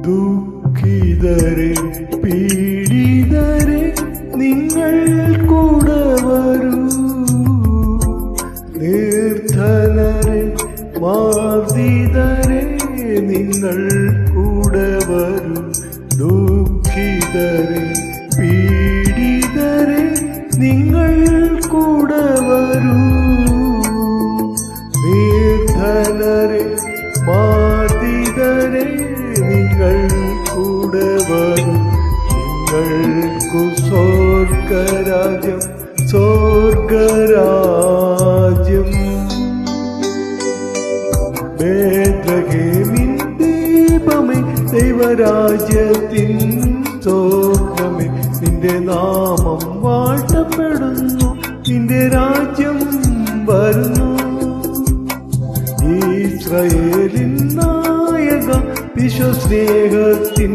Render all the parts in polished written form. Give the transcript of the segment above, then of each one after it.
ദുഃഖിതരെ പീഡിതരെ നിങ്ങൾ കൂടെ വരൂ, നിർധനരെ മാർദിതരെ നിങ്ങൾ കൂടെ വരൂ, ദുഃഖിതരെ പീഡിതരെ നിങ്ങൾ കൂടെ വരൂ, നിർധനരെ മാർദിതരെ നിങ്ങൾ കൂടെ വരൂ, നിങ്ങൾക്കു സ്വർഗരാജ്യം സ്വർഗരാജ്യം. ബേത്ലഹേമിൻ ദീപമേ ദൈവരാജ്യത്തിൻ സ്വർഗ്ഗമേ, നിന്റെ നാമം വാഴ്ത്തപ്പെടുന്നു, നിന്റെ രാജ്യം വരുന്നു. ഇസ്രായേലിൻ നായക വിശ്വസ്നേഹത്തിൻ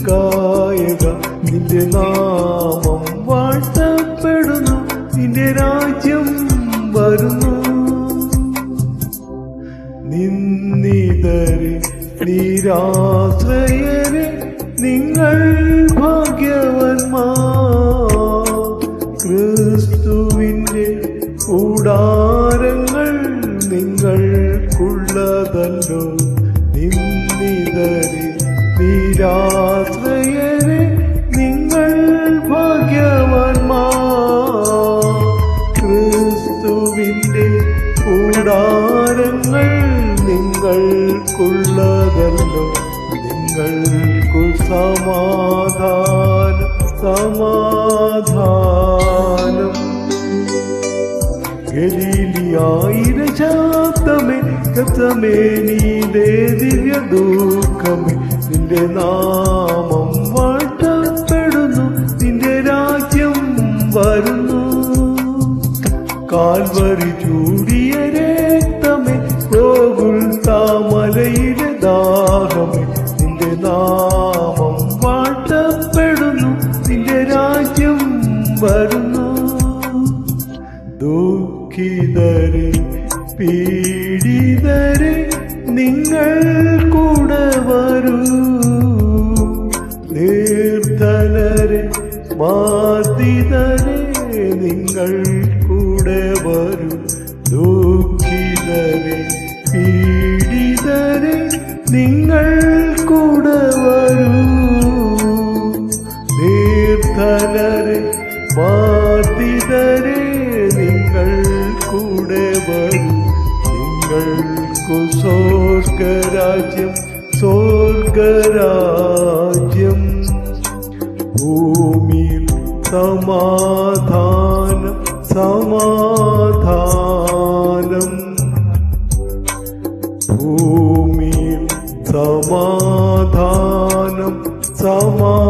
കായക, നിന്റെ നാമം വാഴ്ത്തപ്പെടുന്നു, നിന്റെ രാജ്യം വരുന്നു. നിന്ദിതരെ നിരാശ്രയരെ നിങ്ങൾ ഭാഗ്യവാന്മാർ, ക്രിസ്തുവിന്റെ കൂടാരങ്ങൾ നിങ്ങൾക്കുള്ളതല്ലോ. നിന്ദിതരെ നിരാശ്രയരെ നിങ്ങൾ ഭാഗ്യവാന്മാർ, ക്രിസ്തുവിന്റെ കൂടാരങ്ങൾ നിങ്ങൾക്കുള്ളതല്ലോ. നിങ്ങൾക്കു സമാധാനം സമാധാനം. ഗലീലിയായിരെ ശാന്തമേ ഗെത്സമേനിയിലെ ദിവ്യ ദുഃഖമേ, നിന്റെ നാമം വാഴ്ത്തപ്പെടുന്നു, നിന്റെ രാജ്യം വരുന്നു. കാൽവരി ചൂടിയ രക്തമേ ഗോഗുൽത്താമലയിലെ ദാഹമേ, നിന്റെ നാമം വാഴ്ത്തപ്പെടുന്നു, നിന്റെ രാജ്യം വരുന്നു. ദുഃഖിതരെ പീഡിതരെ നിങ്ങൾ കൂടെ വരൂ, നിർധനരെ മാർദിതരെ നിങ്ങൾ കൂടെ വരൂ, ദുഃഖിതരെ പീഡിതരെ നിങ്ങൾ കൂടെ വരൂ, നിർധനരെ മാർദിതരെ നിങ്ങൾ കൂടെ വരൂ, നിങ്ങൾക്കു സ്വർഗരാജ്യം സ്വർഗരാജ്യം. ഭൂമിയിൽ സമാധാനം സമാധാനം, ഭൂമിയിൽ സമാധാനം സമാധാനം.